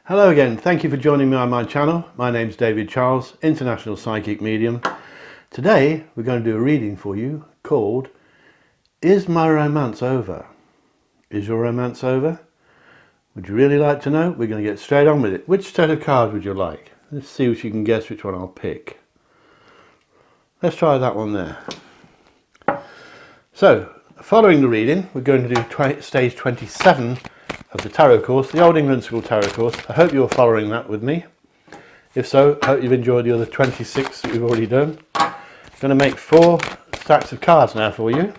Hello again, thank you for joining me on my channel. My name's David Charles, International Psychic Medium. Today we're going to do a reading for you called Is My Romance Over? Is your romance over? Would you really like to know? We're going to get straight on with it. Which set of cards would you like? Let's see if you can guess which one I'll pick. Let's try that one there. So, following the reading, we're going to do stage 27 of the tarot course, the Old England School Tarot course. I hope you're following that with me. If so, I hope you've enjoyed the other 26 that we've already done. I'm going to make 4 stacks of cards now for you.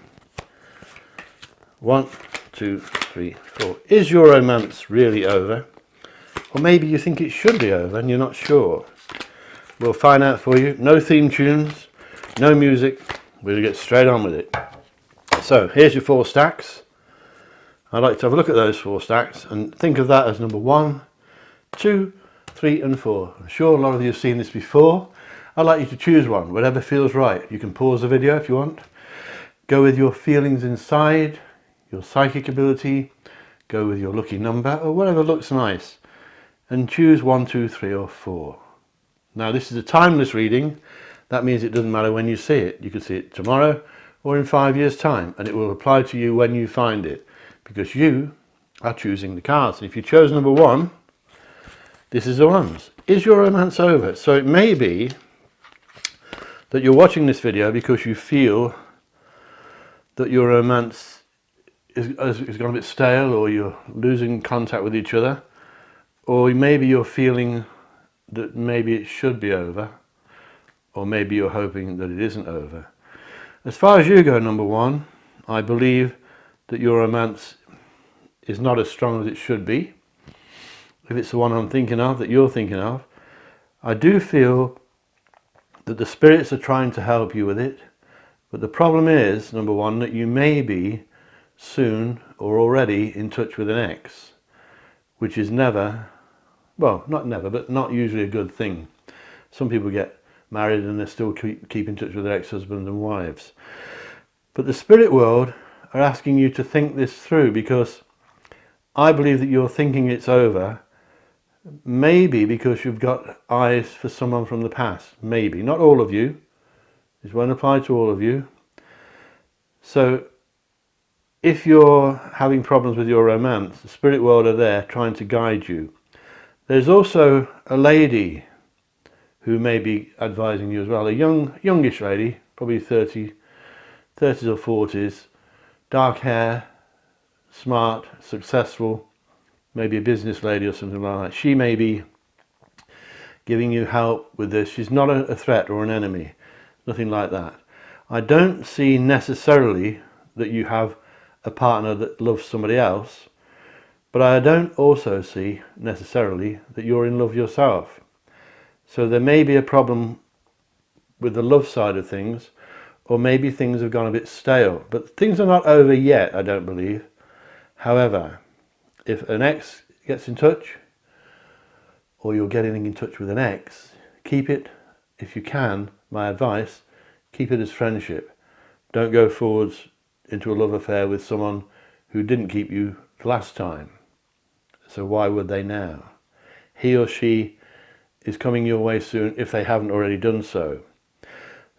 1, 2, 3, 4. Is your romance really over? Or maybe you think it should be over and you're not sure. We'll find out for you. No theme tunes, no music. We'll get straight on with it. So here's your 4 stacks. I'd like to have a look at those 4 stacks and think of that as number 1, 2, 3 and 4. I'm sure a lot of you have seen this before. I'd like you to choose one, whatever feels right. You can pause the video if you want. Go with your feelings inside, your psychic ability, go with your lucky number or whatever looks nice. And choose 1, 2, 3 or 4. Now this is a timeless reading. That means it doesn't matter when you see it. You can see it tomorrow or in 5 years' time and it will apply to you when you find it. Because you are choosing the cards. If you chose number 1, this is the ones. Is your romance over? So it may be that you're watching this video because you feel that your romance is gone a bit stale, or you're losing contact with each other, or maybe you're feeling that maybe it should be over, or maybe you're hoping that it isn't over. As far as you go, number 1, I believe that your romance is not as strong as it should be. If it's the one I'm thinking of, that you're thinking of, I do feel that the spirits are trying to help you with it. But the problem is, number 1, that you may be soon or already in touch with an ex, which is never, well, not never, but not usually a good thing. Some people get married and they still keep in touch with their ex-husbands and wives. But the spirit world are asking you to think this through, because I believe that you're thinking it's over, maybe because you've got eyes for someone from the past. Maybe, not all of you. This won't apply to all of you. So if you're having problems with your romance, the spirit world are there trying to guide you. There's also a lady who may be advising you as well, a youngish lady, probably 30s or 40s, dark hair, smart, successful, maybe a business lady or something like that. She may be giving you help with this. She's not a threat or an enemy, nothing like that. I don't see necessarily that you have a partner that loves somebody else, but I don't also see necessarily that you're in love yourself. So there may be a problem with the love side of things, or maybe things have gone a bit stale, but things are not over yet, I don't believe. However, if an ex gets in touch, or you're getting in touch with an ex, keep it, if you can, my advice, keep it as friendship. Don't go forwards into a love affair with someone who didn't keep you last time. So why would they now? He or she is coming your way soon if they haven't already done so.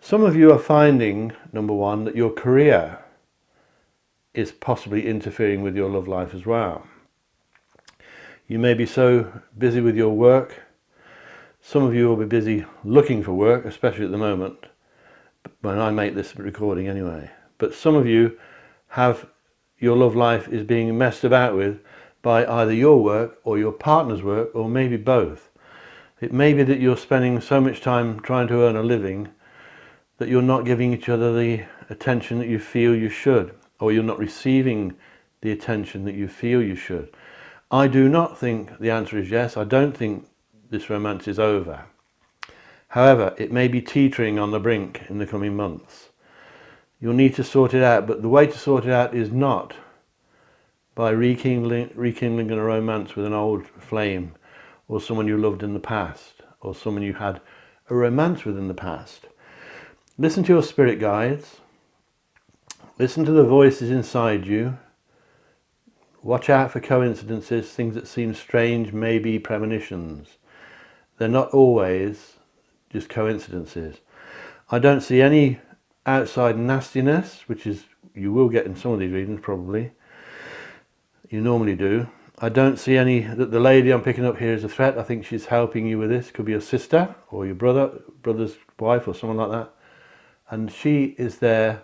Some of you are finding, number 1, that your career is possibly interfering with your love life as well. You may be so busy with your work. Some of you will be busy looking for work, especially at the moment, when I make this recording anyway. But some of you have, your love life is being messed about with by either your work or your partner's work, or maybe both. It may be that you're spending so much time trying to earn a living that you're not giving each other the attention that you feel you should, or you're not receiving the attention that you feel you should. I do not think the answer is yes. I don't think this romance is over. However, it may be teetering on the brink in the coming months. You'll need to sort it out, but the way to sort it out is not by rekindling a romance with an old flame, or someone you loved in the past, or someone you had a romance with in the past. Listen to your spirit guides. Listen to the voices inside you. Watch out for coincidences, things that seem strange may be premonitions. They're not always just coincidences. I don't see any outside nastiness, which is you will get in some of these readings probably. You normally do. I don't see any that the lady I'm picking up here is a threat. I think she's helping you with this. Could be your sister or your brother's wife or someone like that. And she is there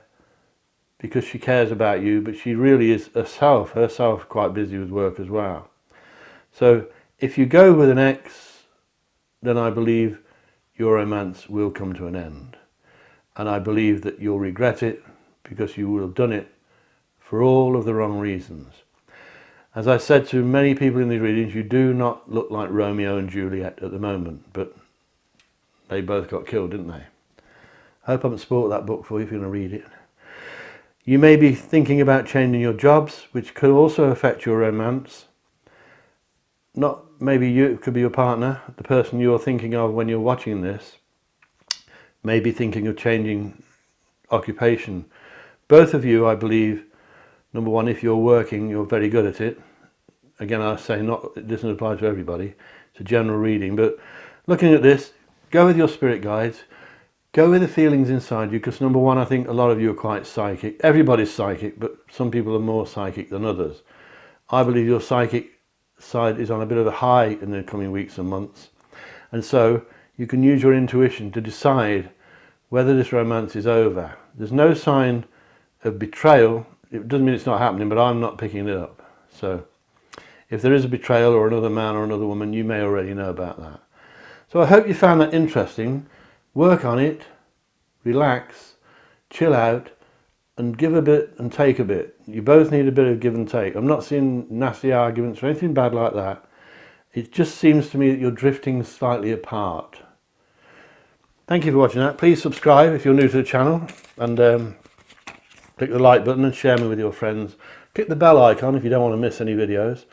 because she cares about you, but she really is herself quite busy with work as well. So if you go with an ex, then I believe your romance will come to an end. And I believe that you'll regret it because you will have done it for all of the wrong reasons. As I said to many people in these readings, you do not look like Romeo and Juliet at the moment, but they both got killed, didn't they? I hope I haven't spoiled that book for you if you're going to read it. You may be thinking about changing your jobs, which could also affect your romance. Not maybe you, it could be your partner, the person you're thinking of when you're watching this, may be thinking of changing occupation. Both of you, I believe, number one, if you're working, you're very good at it. Again, I say it doesn't apply to everybody. It's a general reading, but looking at this, go with your spirit guides. Go with the feelings inside you, because number one, I think a lot of you are quite psychic. Everybody's psychic, but some people are more psychic than others. I believe your psychic side is on a bit of a high in the coming weeks and months. And so you can use your intuition to decide whether this romance is over. There's no sign of betrayal. It doesn't mean it's not happening, but I'm not picking it up. So if there is a betrayal or another man or another woman, you may already know about that. So I hope you found that interesting. Work on it, relax, chill out, and give a bit and take a bit. You both need a bit of give and take. I'm not seeing nasty arguments or anything bad like that. It just seems to me that you're drifting slightly apart. Thank you for watching that. Please subscribe if you're new to the channel, and click the like button and share me with your friends. Click the bell icon if you don't want to miss any videos,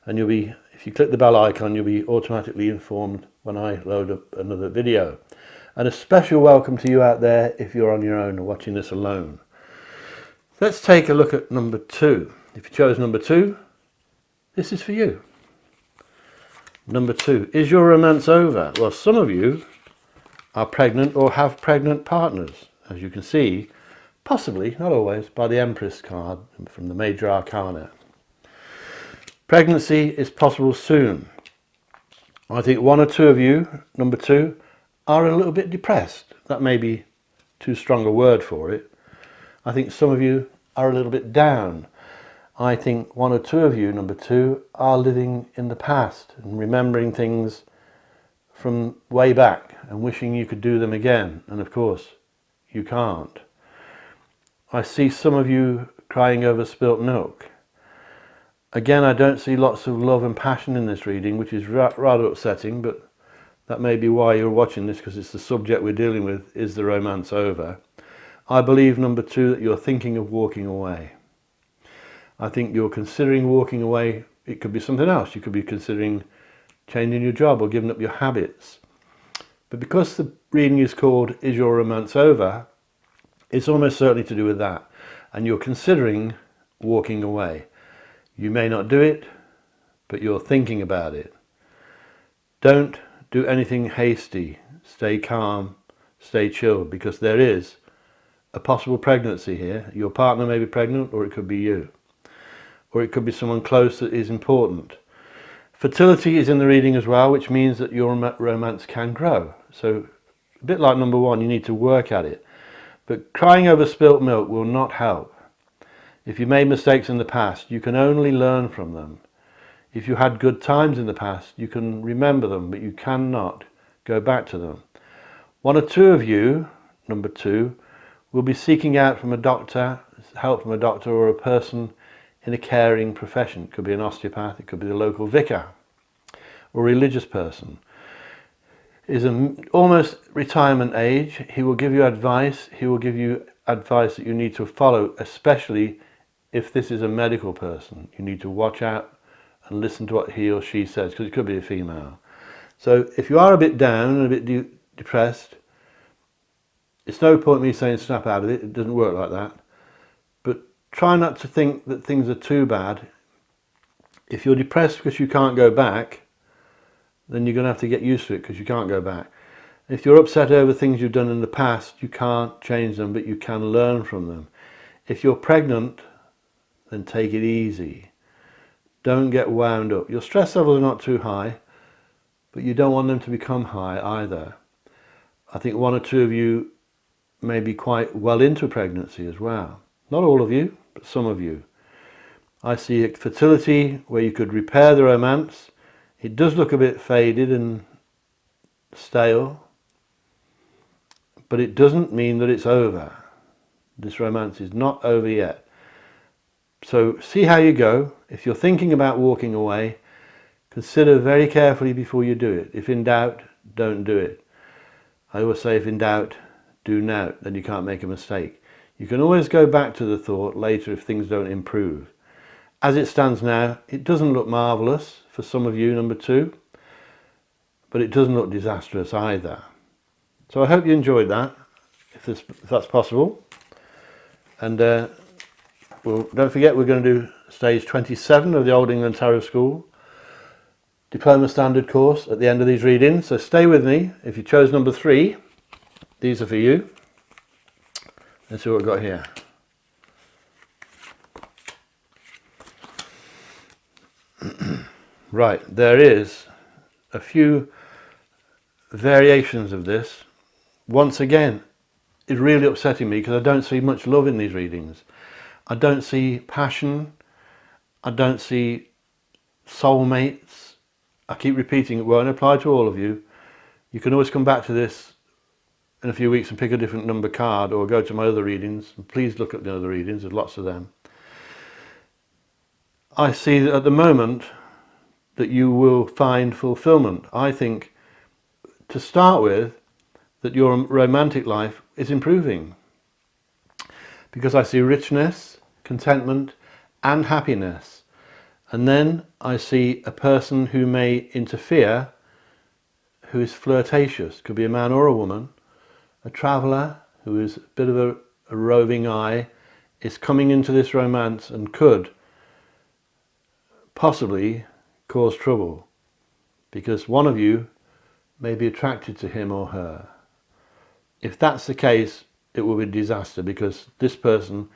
and if you click the bell icon, you'll be automatically informed when I load up another video. And a special welcome to you out there if you're on your own or watching this alone. Let's take a look at number 2. If you chose number 2, this is for you. Number 2, is your romance over? Well, some of you are pregnant or have pregnant partners, as you can see, possibly, not always, by the Empress card from the Major Arcana. Pregnancy is possible soon. I think one or two of you, number 2, are a little bit depressed. That may be too strong a word for it. I think some of you are a little bit down. I think one or two of you, number 2, are living in the past and remembering things from way back and wishing you could do them again. And of course, you can't. I see some of you crying over spilt milk. Again, I don't see lots of love and passion in this reading, which is rather upsetting, but that may be why you're watching this, because it's the subject we're dealing with. Is the romance over? I believe, number 2, that you're thinking of walking away. I think you're considering walking away. It could be something else. You could be considering changing your job or giving up your habits. But because the reading is called Is Your Romance Over? It's almost certainly to do with that. And you're considering walking away. You may not do it, but you're thinking about it. Don't do anything hasty. Stay calm, stay chilled, because there is a possible pregnancy here. Your partner may be pregnant, or it could be you. Or it could be someone close that is important. Fertility is in the reading as well, which means that your romance can grow. So a bit like number 1, you need to work at it. But crying over spilt milk will not help. If you made mistakes in the past, you can only learn from them. If you had good times in the past, you can remember them, but you cannot go back to them. One or two of you, number 2, will be seeking out from a doctor, help from a doctor or a person in a caring profession. It could be an osteopath, it could be the local vicar, or a religious person. Is almost retirement age. He will give you advice. He will give you advice that you need to follow, especially if this is a medical person. You need to watch out and listen to what he or she says, because it could be a female. So if you are a bit down and a bit depressed, it's no point me saying snap out of it. It doesn't work like that. But try not to think that things are too bad. If you're depressed because you can't go back, then you're going to have to get used to it because you can't go back. If you're upset over things you've done in the past, you can't change them, but you can learn from them. If you're pregnant, then take it easy. Don't get wound up. Your stress levels are not too high, but you don't want them to become high either. I think one or two of you may be quite well into pregnancy as well. Not all of you, but some of you. I see fertility where you could repair the romance. It does look a bit faded and stale, but it doesn't mean that it's over. This romance is not over yet. So see how you go. If you're thinking about walking away, consider very carefully before you do it. If in doubt, don't do it. I always say if in doubt, do nout, then you can't make a mistake. You can always go back to the thought later if things don't improve. As it stands now, it doesn't look marvellous for some of you, number 2, but it doesn't look disastrous either. So I hope you enjoyed that, if that's possible. And well, don't forget we're going to do stage 27 of the Old England Tarot School Diploma Standard course at the end of these readings. So stay with me. If you chose number 3, these are for you. Let's see what we've got here. Right, there is a few variations of this. Once again, it's really upsetting me because I don't see much love in these readings. I don't see passion. I don't see soulmates. I keep repeating it won't apply to all of you. You can always come back to this in a few weeks and pick a different number card or go to my other readings. And please look at the other readings, there's lots of them. I see that at the moment that you will find fulfillment. I think, to start with, that your romantic life is improving. Because I see richness, contentment and happiness. And then I see a person who may interfere, who is flirtatious. Could be a man or a woman. A traveller who is a bit of a roving eye is coming into this romance and could possibly cause trouble because one of you may be attracted to him or her. If that's the case, it will be a disaster because this person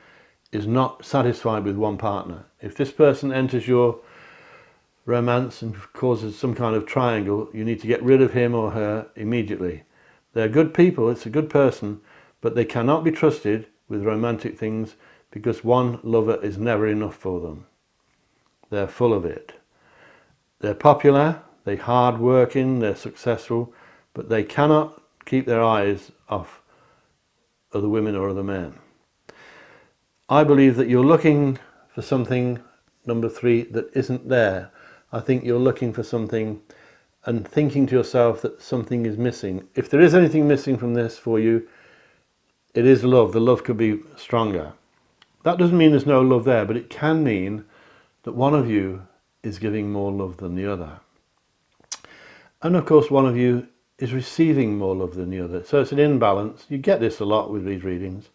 is not satisfied with one partner. If this person enters your romance and causes some kind of triangle, you need to get rid of him or her immediately. They're good people, it's a good person, but they cannot be trusted with romantic things because one lover is never enough for them. They're full of it. They're popular, they're hard working, they're successful, but they cannot keep their eyes off other women or other men. I believe that you're looking for something, number 3, that isn't there. I think you're looking for something and thinking to yourself that something is missing. If there is anything missing from this for you, it is love. The love could be stronger. That doesn't mean there's no love there, but it can mean that one of you is giving more love than the other. And of course, one of you is receiving more love than the other. So it's an imbalance. You get this a lot with these readings.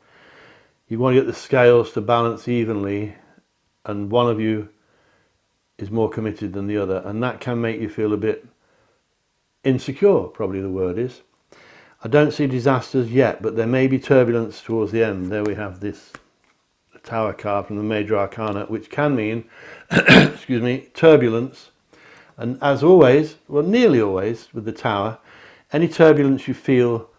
You want to get the scales to balance evenly, and one of you is more committed than the other, and that can make you feel a bit insecure, probably the word is. I don't see disasters yet, but there may be turbulence towards the end. There we have this Tower card from the Major Arcana, which can mean excuse me, turbulence. And as always, well, nearly always with the Tower, any turbulence you feel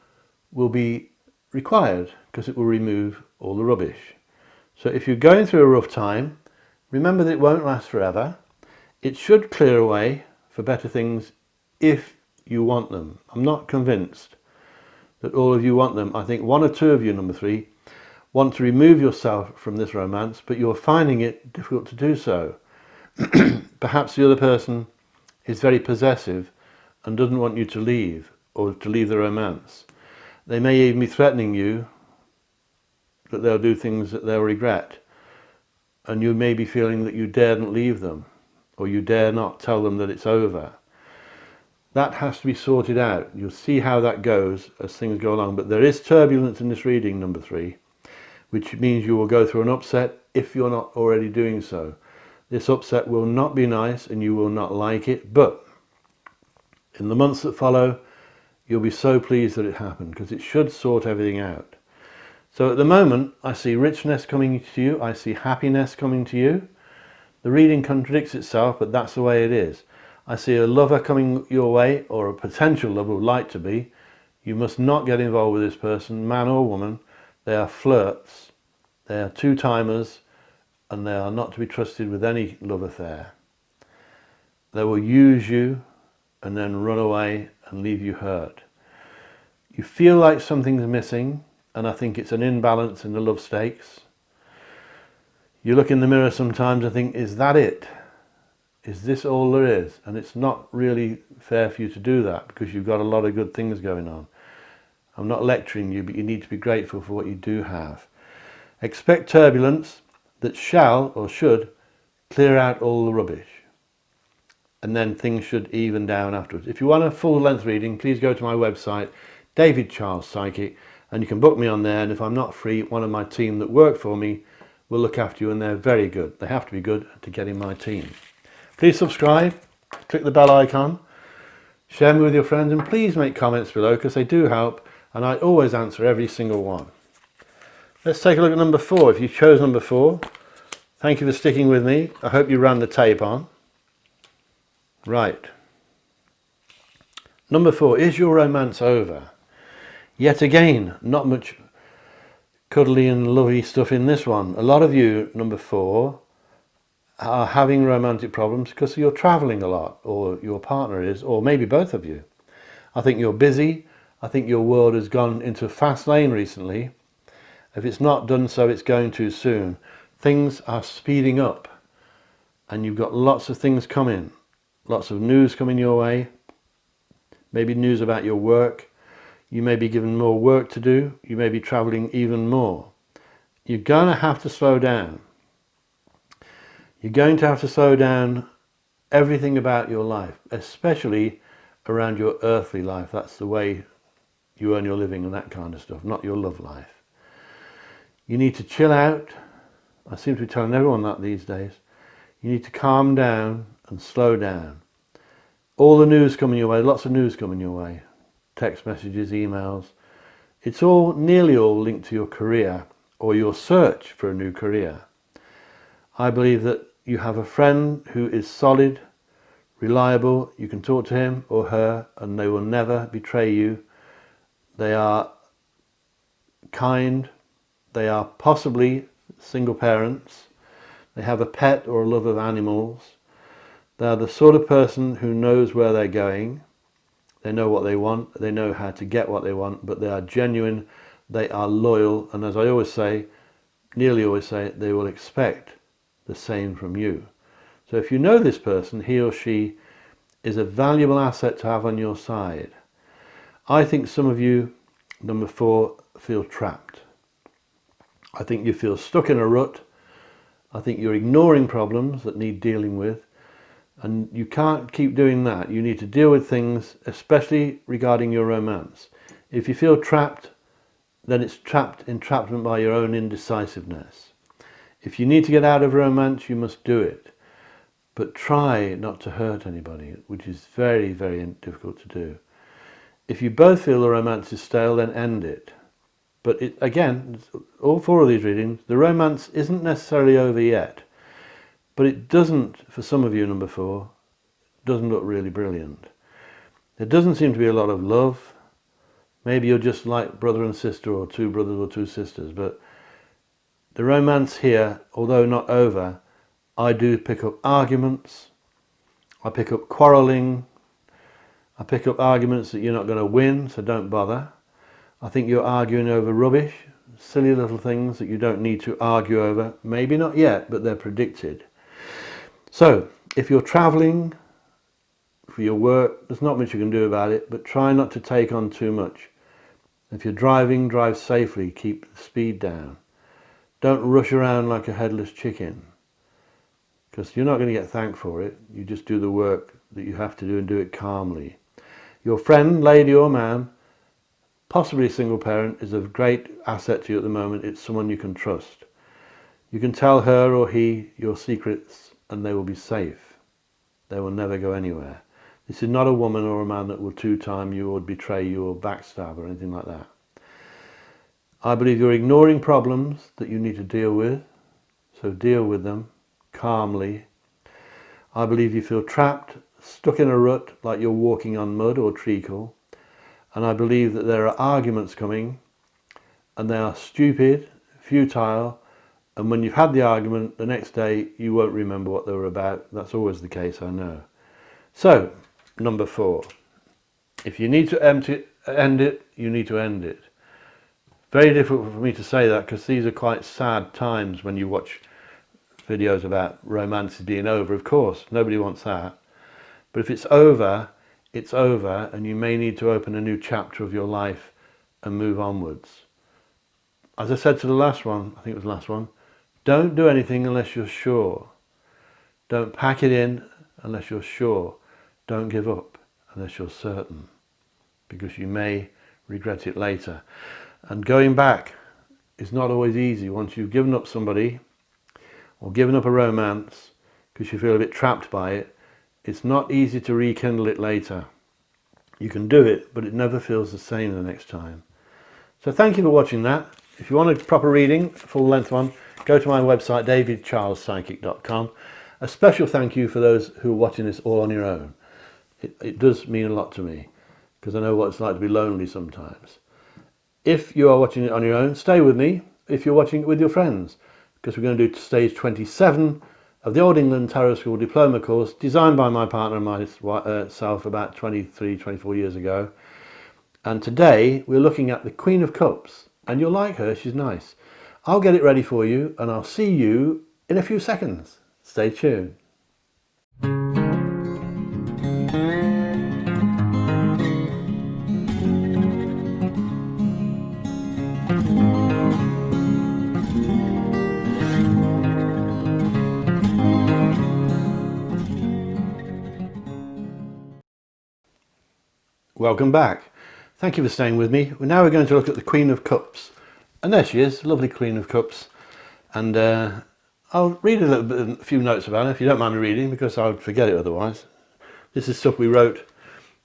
will be required because it will remove all the rubbish. So if you're going through a rough time, remember that it won't last forever. It should clear away for better things if you want them. I'm not convinced that all of you want them. I think one or two of you, number 3, want to remove yourself from this romance, but you're finding it difficult to do so. Perhaps the other person is very possessive and doesn't want you to leave or to leave the romance. They may even be threatening you that they'll do things that they'll regret, and you may be feeling that you daren't leave them or you dare not tell them that it's over. That has to be sorted out. You'll see how that goes as things go along, but there is turbulence in this reading, number 3, which means you will go through an upset if you're not already doing so. This upset will not be nice and you will not like it, but in the months that follow, you'll be so pleased that it happened, because it should sort everything out. So at the moment, I see richness coming to you. I see happiness coming to you. The reading contradicts itself, but that's the way it is. I see a lover coming your way, or a potential lover would like to be. You must not get involved with this person, man or woman. They are flirts. They are two-timers, and they are not to be trusted with any love affair. They will use you and then run away and leave you hurt. You feel like something's missing, and I think it's an imbalance in the love stakes. You look in the mirror sometimes and think, is that it? Is this all there is? And it's not really fair for you to do that, because you've got a lot of good things going on. I'm not lecturing you, but you need to be grateful for what you do have. Expect turbulence that shall or should clear out all the rubbish. And then things should even down afterwards. If you want a full length reading, please go to my website, David Charles Psychic, and you can book me on there. And if I'm not free, one of my team that work for me will look after you, and they're very good. They have to be good to get in my team. Please subscribe, click the bell icon, share me with your friends, and please make comments below, because they do help, and I always answer every single one. Let's take a look at number 4. If you chose number 4, thank you for sticking with me. I hope you ran the tape on. Right. Number 4, is your romance over? Yet again, not much cuddly and lovey stuff in this one. A lot of you, number 4, are having romantic problems because you're traveling a lot, or your partner is, or maybe both of you. I think you're busy. I think your world has gone into a fast lane recently. If it's not done so, it's going too soon. Things are speeding up, and you've got lots of things coming, lots of news coming your way, maybe news about your work. You may be given more work to do. You may be traveling even more. You're going to have to slow down. You're going to have to slow down everything about your life, especially around your earthly life. That's the way you earn your living and that kind of stuff, not your love life. You need to chill out. I seem to be telling everyone that these days. You need to calm down and slow down. All the news coming your way, lots of news coming your way. Text messages, emails. It's all, nearly all, linked to your career or your search for a new career. I believe that you have a friend who is solid, reliable. You can talk to him or her and they will never betray you. They are kind. They are possibly single parents. They have a pet or a love of animals. They are the sort of person who knows where they're going. They know what they want. They know how to get what they want, but they are genuine. They are loyal. And as I always say, nearly always say, they will expect the same from you. So if you know this person, he or she is a valuable asset to have on your side. I think some of you, number 4, feel trapped. I think you feel stuck in a rut. I think you're ignoring problems that need dealing with. And you can't keep doing that. You need to deal with things, especially regarding your romance. If you feel trapped, then it's entrapment by your own indecisiveness. If you need to get out of romance, you must do it. But try not to hurt anybody, which is very, very difficult to do. If you both feel the romance is stale, then end it. But again, all 4 of these readings, the romance isn't necessarily over yet. But it doesn't, for some of you, number 4, doesn't look really brilliant. There doesn't seem to be a lot of love. Maybe you're just like brother and sister, or 2 brothers or 2 sisters. But the romance here, although not over, I do pick up arguments. I pick up quarrelling. I pick up arguments that you're not going to win, so don't bother. I think you're arguing over rubbish, silly little things that you don't need to argue over. Maybe not yet, but they're predicted. So, if you're traveling for your work, there's not much you can do about it, but try not to take on too much. If you're driving, drive safely, keep the speed down. Don't rush around like a headless chicken, because you're not going to get thanked for it. You just do the work that you have to do and do it calmly. Your friend, lady or man, possibly a single parent, is a great asset to you at the moment. It's someone you can trust. You can tell her or he your secrets and they will be safe. They will never go anywhere. This is not a woman or a man that will two-time you or betray you or backstab or anything like that. I believe you're ignoring problems that you need to deal with, so deal with them calmly. I believe you feel trapped, stuck in a rut like you're walking on mud or treacle, and I believe that there are arguments coming, and they are stupid, futile, and when you've had the argument, the next day you won't remember what they were about. That's always the case, I know. So, number 4. If you need to end it, you need to end it. Very difficult for me to say that because these are quite sad times when you watch videos about romances being over. Of course, nobody wants that. But if it's over, and you may need to open a new chapter of your life and move onwards. As I said to the last one, I think it was the last one, don't do anything unless you're sure. Don't pack it in unless you're sure. Don't give up unless you're certain, because you may regret it later. And going back is not always easy once you've given up somebody or given up a romance because you feel a bit trapped by it. It's not easy to rekindle it later. You can do it, but it never feels the same the next time. So thank you for watching that. If you want a proper reading, a full length one, go to my website, davidcharlespsychic.com. A special thank you for those who are watching this all on your own. It does mean a lot to me because I know what it's like to be lonely sometimes. If you are watching it on your own, stay with me if you're watching it with your friends, because we're going to do stage 27 of the Old England Tarot School Diploma course, designed by my partner and myself about 23, 24 years ago. And today we're looking at the Queen of Cups, and you'll like her, she's nice. I'll get it ready for you, and I'll see you in a few seconds. Stay tuned. Welcome back. Thank you for staying with me. Now we're going to look at the Queen of Cups. And there she is, lovely Queen of Cups. And I'll read a few notes about her, if you don't mind me reading, because I would forget it otherwise. This is stuff we wrote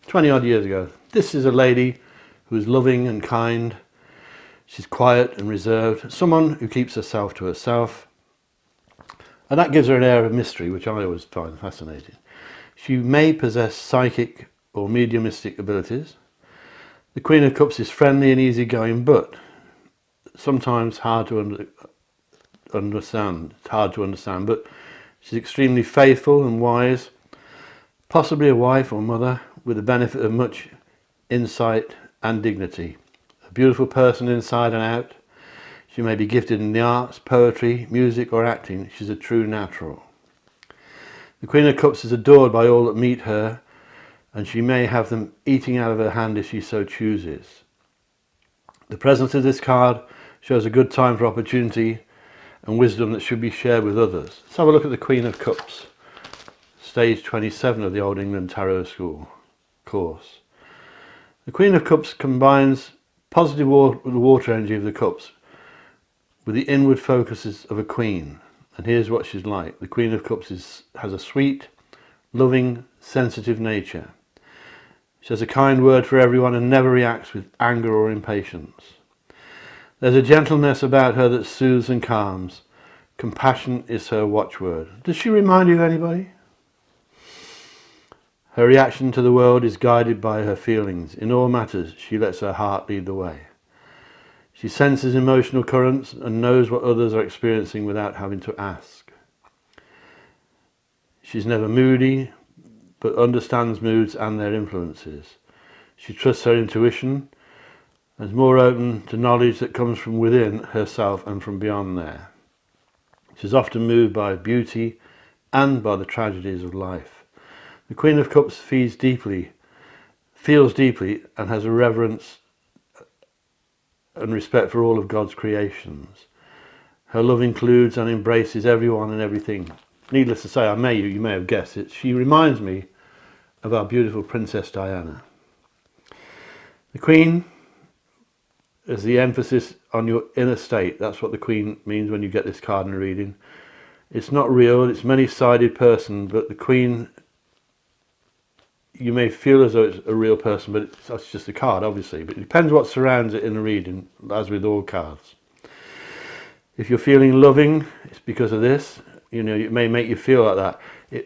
20 odd years ago. This is a lady who is loving and kind. She's quiet and reserved. Someone who keeps herself to herself. And that gives her an air of mystery, which I always find fascinating. She may possess psychic or mediumistic abilities. The Queen of Cups is friendly and easygoing, but sometimes hard to understand. It's hard to understand, but she's extremely faithful and wise, possibly a wife or mother with the benefit of much insight and dignity. A beautiful person inside and out. She may be gifted in the arts, poetry, music or acting. She's a true natural. The Queen of Cups is adored by all that meet her, and she may have them eating out of her hand if she so chooses. The presence of this card shows a good time for opportunity and wisdom that should be shared with others. Let's have a look at the Queen of Cups, stage 27 of the Old England Tarot School course. The Queen of Cups combines positive water energy of the cups with the inward focuses of a queen. And here's what she's like. The Queen of Cups has a sweet, loving, sensitive nature. She has a kind word for everyone and never reacts with anger or impatience. There's a gentleness about her that soothes and calms. Compassion is her watchword. Does she remind you of anybody? Her reaction to the world is guided by her feelings. In all matters, she lets her heart lead the way. She senses emotional currents and knows what others are experiencing without having to ask. She's never moody, but understands moods and their influences. She trusts her intuition and is more open to knowledge that comes from within herself and from beyond there. She's often moved by beauty and by the tragedies of life. The Queen of Cups feels deeply, and has a reverence and respect for all of God's creations. Her love includes and embraces everyone and everything. Needless to say, you may have guessed it, she reminds me of our beautiful Princess Diana. The Queen is the emphasis on your inner state. That's what the Queen means when you get this card in a reading. It's not real, it's a many-sided person, but the Queen, you may feel as though it's a real person, but that's just a card, obviously. But it depends what surrounds it in the reading, as with all cards. If you're feeling loving, it's because of this. You know, it may make you feel like that.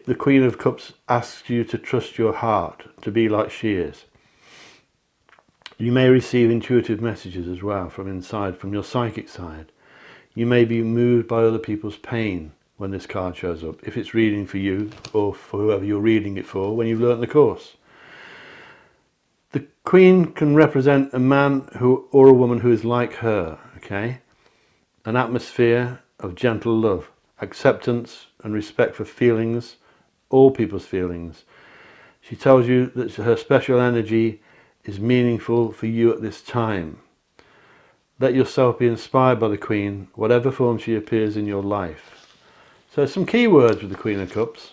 The Queen of Cups asks you to trust your heart, to be like she is. You may receive intuitive messages as well from inside, from your psychic side. You may be moved by other people's pain when this card shows up, if it's reading for you or for whoever you're reading it for when you've learnt the course. The Queen can represent a man or a woman who is like her, okay? An atmosphere of gentle love, acceptance and respect for feelings, all people's feelings. She tells you that her special energy is meaningful for you at this time. Let yourself be inspired by the Queen, whatever form she appears in your life. So some key words with the Queen of Cups.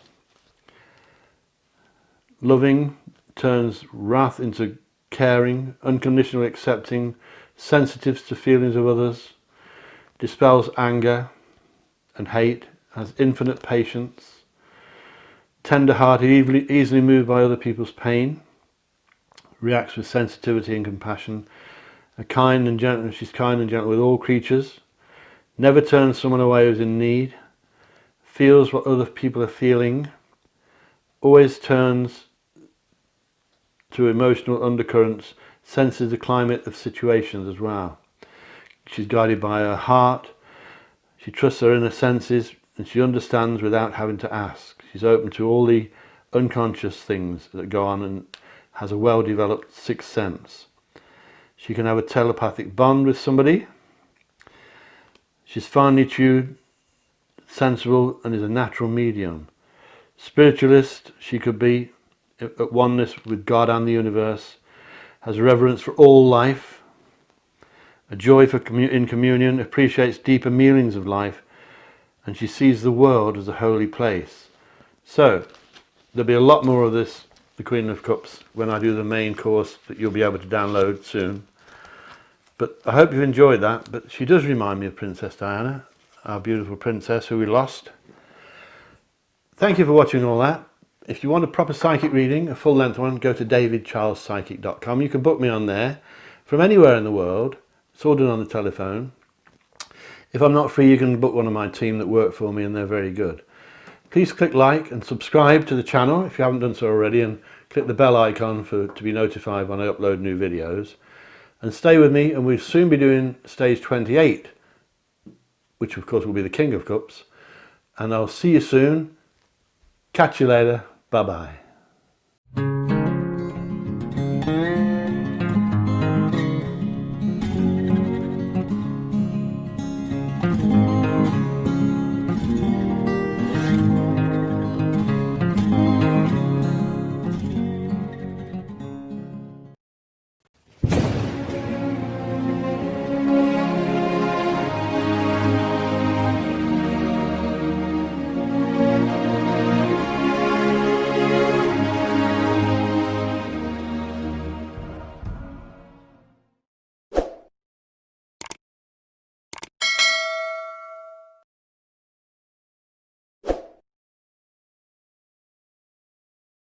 Loving turns wrath into caring, unconditionally accepting, sensitive to feelings of others, dispels anger and hate, has infinite patience, tender-hearted, easily moved by other people's pain, reacts with sensitivity and compassion, she's kind and gentle with all creatures, never turns someone away who's in need, feels what other people are feeling, always turns to emotional undercurrents, senses the climate of situations as well. She's guided by her heart, she trusts her inner senses, and she understands without having to ask. She's open to all the unconscious things that go on and has a well-developed sixth sense. She can have a telepathic bond with somebody. She's finely tuned, sensible, and is a natural medium. Spiritualist, she could be at oneness with God and the universe, has reverence for all life, a joy in communion, appreciates deeper meanings of life, and she sees the world as a holy place. So, there'll be a lot more of this, the Queen of Cups, when I do the main course that you'll be able to download soon. But I hope you've enjoyed that. But she does remind me of Princess Diana, our beautiful princess who we lost. Thank you for watching all that. If you want a proper psychic reading, a full-length one, go to davidcharlespsychic.com. You can book me on there from anywhere in the world. It's all done on the telephone. If I'm not free, you can book one of my team that work for me, and they're very good. Please click like and subscribe to the channel if you haven't done so already, and click the bell icon to be notified when I upload new videos. And stay with me, and we'll soon be doing stage 28, which of course will be the King of Cups. And I'll see you soon. Catch you later. Bye-bye.